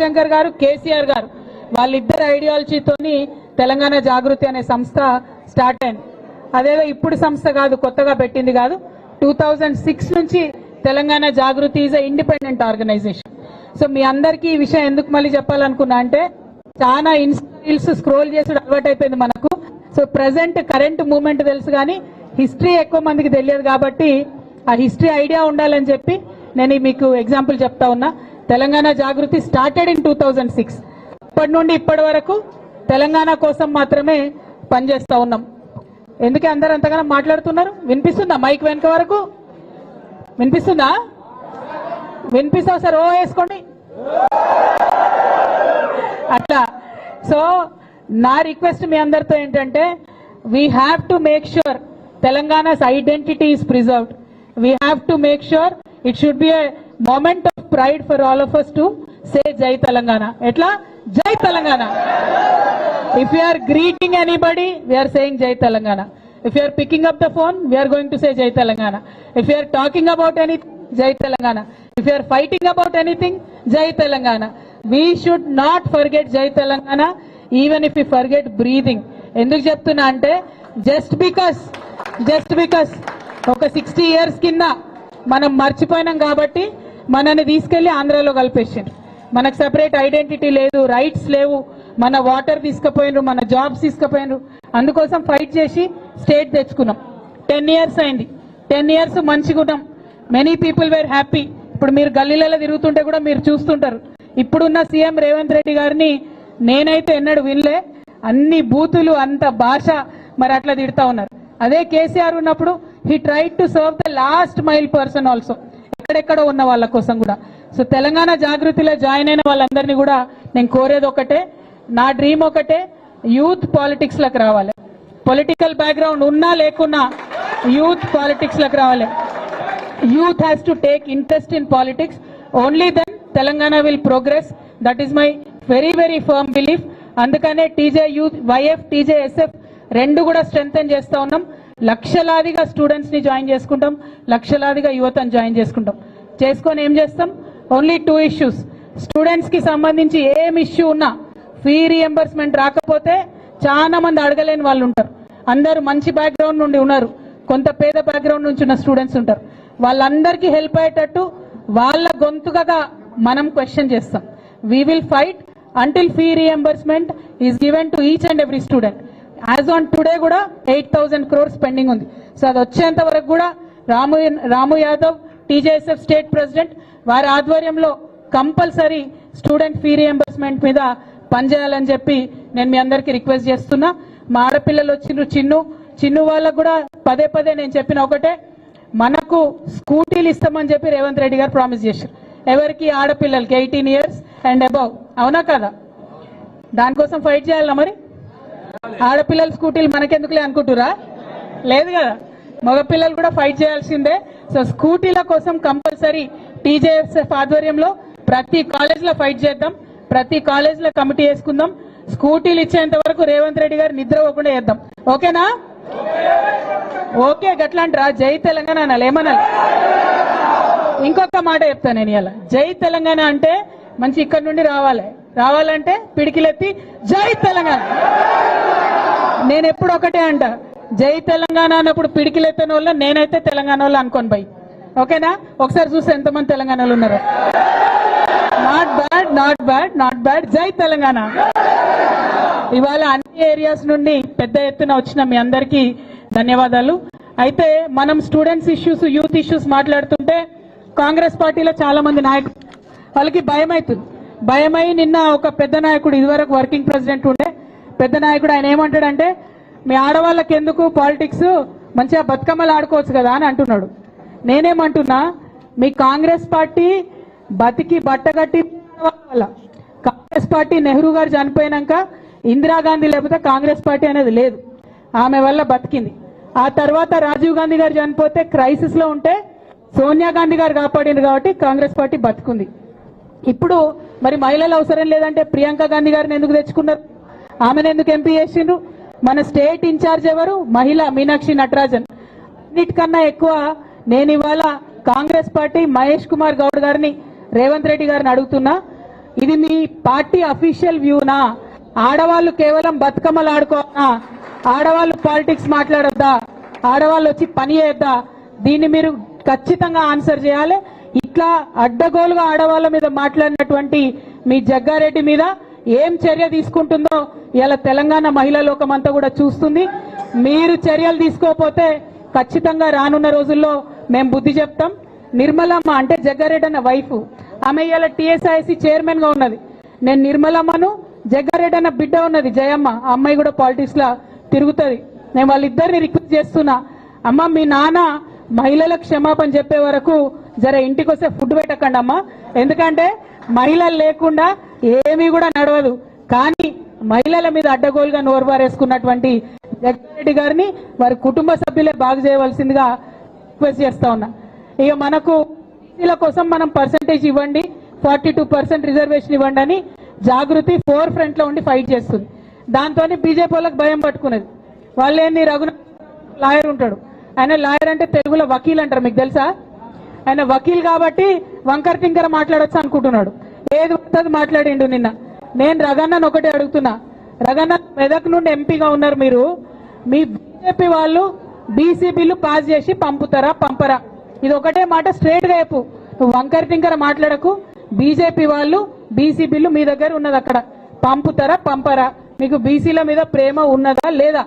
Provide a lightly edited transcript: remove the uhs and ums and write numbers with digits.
జయశంకర్ గారు, కేసీఆర్ గారు వాళ్ళిద్దరు ఐడియాలజీతోని తెలంగాణ జాగృతి అనే సంస్థ స్టార్ట్ అయింది. అదేదో ఇప్పుడు సంస్థ కాదు, కొత్తగా పెట్టింది కాదు. 2006 నుంచి Telangana Jagruthi is a independent organization. So మీ అందరికీ ఈ విషయం ఎందుకు మళ్ళీ చెప్పాలనుకున్నా అంటే చాలా ఇన్స్టా స్క్రోల్ చేసి అలవాటు అయిపోయింది మనకు. సో ప్రజెంట్ కరెంట్ మూవ్మెంట్ తెలుసు కానీ హిస్టరీ ఎక్కువ మందికి తెలియదు కాబట్టి ఆ హిస్టరీ ఐడియా ఉండాలని చెప్పి నేను మీకు ఎగ్జాంపుల్ చెప్తా ఉన్నా. తెలంగాణ జాగృతి స్టార్టెడ్ ఇన్ 2006. ఇప్పటి నుండి ఇప్పటి వరకు తెలంగాణ కోసం మాత్రమే పనిచేస్తా ఉన్నాం. ఎందుకే అందరూ అంతగానో మాట్లాడుతున్నారు? వినిపిస్తుందా? మైక్ వెనుక వరకు వినిపిస్తుందా? వినిపిస్తా సార్, ఓ వేసుకోండి అట్లా. సో నా రిక్వెస్ట్ మీ అందరితో ఏంటంటే we have to make sure Telangana's identity is preserved. We have to make sure it should be a moment of pride for all of us to say Jai Telangana. Etla? Jai Telangana. If we are greeting anybody, we are saying Jai Telangana. If you are picking up the phone, we are going to say Jai Telangana. If you are talking about anything, Jai Telangana. If you are fighting about anything, Jai Telangana. We should not forget Jai Telangana even if we forget breathing. Enduku cheptunna ante just because oka 60 years kinda మనం మర్చిపోయినాం కాబట్టి మనని తీసుకెళ్లి ఆంధ్రాలో కలిపేసారు. మనకు separate identity లేదు, rights లేవు, మన water తీసుకుపోయినారు, మన జాబ్స్ తీసుకుపోయినారు. అందుకోసం ఫైట్ చేసి స్టేట్ తెచ్చుకున్నాం. 10 years అయింది. 10 years మంచిగా ఉన్నాం. Many people were happy. ఇప్పుడు మీరు గల్లీలలో తిరుగుతుంటే కూడా మీరు చూస్తుంటారు. ఇప్పుడున్న సీఎం రేవంత్ రెడ్డి గారిని నేనైతే ఎన్నడూ వినలే. అన్ని బూతులు, అంత భాష మరి అట్లా తిడతా ఉన్నారు. అదే కేసీఆర్ ఉన్నప్పుడు he tried to serve the last mile person also, ఎక్కడెక్కడో ఉన్న వాళ్ళ కోసం కూడా. సో తెలంగాణ జాగృతిలో జాయిన్ అయిన వాళ్ళందరినీ కూడా నేను కోరేది ఒకటే, నా డ్రీమ్ ఒకటే, యూత్ పాలిటిక్స్ లకు రావాలి. పొలిటికల్ బ్యాక్గ్రౌండ్ ఉన్నా లేకున్నా యూత్ పాలిటిక్స్ లకు రావాలి. Youth has to take interest in politics. Only then Telangana will progress. That is my very very firm belief. అందుకనే TJ youth, YF, TJ SF రెండు కూడా స్ట్రెంగ్తన్ చేస్తా ఉన్నాం. లక్షలాదిగా స్టూడెంట్స్ ని జాయిన్ చేసుకుంటాం, లక్షలాదిగా యువతను జాయిన్ చేసుకొని ఏం చేస్తాం? Only 2 issues. స్టూడెంట్స్ కి సంబంధించి ఏం ఇష్యూ ఉన్నా ఫీ రీఎంబర్స్మెంట్ రాకపోతే చాలా మంది అడగలేని వాళ్ళు ఉంటారు. అందరూ మంచి బ్యాక్గ్రౌండ్ నుండి ఉన్నారు, కొంత పేద బ్యాక్గ్రౌండ్ నుంచి ఉన్న స్టూడెంట్స్ ఉంటారు. వాళ్ళందరికీ హెల్ప్ అయ్యేటట్టు వాళ్ళ గొంతుగా మనం క్వశ్చన్ చేస్తాం. We will fight until fee reimbursement is given to each and every student. As on today కూడా 8,000 crores పెండింగ్ ఉంది. సో అది వచ్చేంత వరకు కూడా రాము యాదవ్, టీజేఎస్ఎఫ్ స్టేట్ ప్రెసిడెంట్, వారి ఆధ్వర్యంలో కంపల్సరీ స్టూడెంట్ ఫీ రీఎంబర్స్మెంట్ మీద పనిచేయాలని చెప్పి నేను మీ అందరికీ రిక్వెస్ట్ చేస్తున్నా. మా ఆడపిల్లలు వచ్చిండ్రు, చిన్ను వాళ్ళకు కూడా పదే నేను చెప్పిన ఒకటే, మనకు స్కూటీలు ఇస్తామని చెప్పి రేవంత్ రెడ్డి గారు ప్రామిస్ చేశారు. ఎవరికి? ఆడపిల్లలకి 18 years అండ్ అబౌవ్. అవునా కదా? దానికోసం ఫైట్ చేయాలా మరి? ఆడపిల్లల స్కూటీలు మనకెందుకులే అనుకుంటురా? లేదు కదా, మగపిల్లలు కూడా ఫైట్ చేయాల్సిందే. సో స్కూటీల కోసం కంపల్సరీ టీజేఎస్ఎఫ్ ఆధ్వర్యంలో ప్రతి కాలేజ్ లో ఫైట్ చేద్దాం, ప్రతి కాలేజ్ లో కమిటీ వేసుకుందాం. స్కూటీలు ఇచ్చేంత వరకు రేవంత్ రెడ్డి గారు నిద్ర పోకుండా చేద్దాం. ఓకేనా? ఓకే, గట్లాంటిరా జై తెలంగాణ అనాలి. ఏమనాలి? ఇంకొక మాట చెప్తాను నేను ఇలా. జై తెలంగాణ అంటే మంచి ఇక్కడ నుండి రావాలంటే పిడికిలెత్తి జై తెలంగాణ. నేను ఎప్పుడు ఒకటే అంట, జై తెలంగాణ అన్నప్పుడు పిడికిలెత్తని వాళ్ళు నేనైతే తెలంగాణ వాళ్ళు అనుకోని పోయి. ఓకేనా? ఒకసారి చూస్తే ఎంతమంది తెలంగాణలో ఉన్నారు. Not bad. జై తెలంగాణ. ఇవాళ అన్ని ఏరియాస్ నుండి పెద్ద ఎత్తున వచ్చిన మీ అందరికీ ధన్యవాదాలు. అయితే మనం స్టూడెంట్స్ ఇష్యూస్, యూత్ ఇష్యూస్ మాట్లాడుతుంటే కాంగ్రెస్ పార్టీలో చాలా మంది నాయకులు వాళ్ళకి భయమై నిన్న ఒక పెద్ద నాయకుడు, ఇదివరకు వర్కింగ్ ప్రెసిడెంట్ ఉండే పెద్ద నాయకుడు, ఆయన ఏమంటాడంటే మీ ఆడవాళ్ళకి ఎందుకు పాలిటిక్స్, మంచిగా బతుకమ్మలు ఆడుకోవచ్చు కదా అని అంటున్నాడు. నేనేమంటున్నా, మీ కాంగ్రెస్ పార్టీ బతికి బట్టగట్టి వల్ల, కాంగ్రెస్ పార్టీ నెహ్రూ గారు చనిపోయినాక ఇందిరాగాంధీ లేకపోతే కాంగ్రెస్ పార్టీ అనేది లేదు, ఆమె వల్ల బతికింది. ఆ తర్వాత రాజీవ్ గాంధీ గారు చనిపోతే క్రైసిస్ లో ఉంటే సోనియా గాంధీ గారు కాపాడింది కాబట్టి కాంగ్రెస్ పార్టీ బతుకుంది. ఇప్పుడు మరి మహిళలు అవసరం లేదంటే ప్రియాంక గాంధీ గారిని ఎందుకు తెచ్చుకున్నారు? ఆమెను ఎందుకు ఎంపీ చేసిండ్రు? మన స్టేట్ ఇన్ఛార్జ్ ఎవరు? మహిళ మీనాక్షి నటరాజన్. అన్నిటికన్నా ఎక్కువ నేను ఇవాళ కాంగ్రెస్ పార్టీ మహేష్ కుమార్ గౌడ్ గారిని, రేవంత్ రెడ్డి గారిని అడుగుతున్నా, ఇది మీ పార్టీ అఫీషియల్ వ్యూనా? ఆడవాళ్ళు కేవలం బతుకమ్మలు ఆడుకోనా? ఆడవాళ్ళు పాలిటిక్స్ మాట్లాడొద్దా? ఆడవాళ్ళు వచ్చి పని చేయొద్దా? దీన్ని మీరు ఖచ్చితంగా ఆన్సర్ చేయాలి. ఇట్లా అడ్డగోలుగా ఆడవాళ్ళ మీద మాట్లాడినటువంటి మీ జగ్గారెడ్డి మీద ఏం చర్య తీసుకుంటుందో ఇలా తెలంగాణ మహిళా లోకం అంతా కూడా చూస్తుంది. మీరు చర్యలు తీసుకోకపోతే ఖచ్చితంగా రానున్న రోజుల్లో మేము బుద్ధి చెప్తాం. నిర్మలమ్మ అంటే జగ్గారెడ్డి అన్న వైఫ్, ఆమె ఇలా టీఎస్ఐసి చైర్మన్ గా ఉన్నది. నేను నిర్మలమ్మను, జగ్గారెడ్డి అన్న బిడ్డ ఉన్నది జయమ్మ, ఆ అమ్మాయి కూడా పాలిటిక్స్ లా తిరుగుతుంది. నేను వాళ్ళిద్దరిని రిక్వెస్ట్ చేస్తున్నా, అమ్మ మీ నాన్న మహిళలకు క్షమాపణ చెప్పే వరకు జర ఇంటికి వస్తే ఫుడ్ పెట్టకండి అమ్మా, ఎందుకంటే మహిళలు లేకుండా ఏమీ కూడా నడవదు. కానీ మహిళల మీద అడ్డగోలుగా నోరు బారేసుకున్నటువంటి జగ్గారెడ్డి గారిని వారి కుటుంబ సభ్యులే బాగు చేయవలసిందిగా రిక్వెస్ట్ చేస్తా ఉన్నా. ఇక మనకు బీసీల కోసం మనం పర్సంటేజ్ ఇవ్వండి, 42% రిజర్వేషన్ ఇవ్వండి అని జాగృతి ఫోర్ ఫ్రంట్ లో ఉండి ఫైట్ చేస్తుంది. దాంతో బీజేపీ వాళ్ళకి భయం పట్టుకున్నది. వాళ్ళేంది, రఘునాథ్ లాయర్ ఉంటాడు, ఆయన లాయర్ అంటే తెలుగులో వకీల్ అంటారు, మీకు తెలుసా? ఆయన వకీల్ కాబట్టి వంకర టింకర మాట్లాడొచ్చు అనుకుంటున్నాడు. ఏది వస్తుంది మాట్లాడిండు నిన్న. నేను రఘన్నను ఒకటే అడుగుతున్నా, రఘన్న మెదక్ నుండి ఎంపీగా ఉన్నారు మీరు, మీ బీజేపీ వాళ్ళు బీసీ బిల్లు పాస్ చేసి పంపుతారా పంపరా? ఇది ఒకటే మాట స్ట్రేట్ గా చెప్పు, నువ్వు వంకర టింకర మాట్లాడకు. బీజేపీ వాళ్ళు బీసీ బిల్లు మీ దగ్గర ఉన్నది, అక్కడ పంపుతారా పంపరా? మీకు బీసీల మీద ప్రేమ ఉన్నదా లేదా?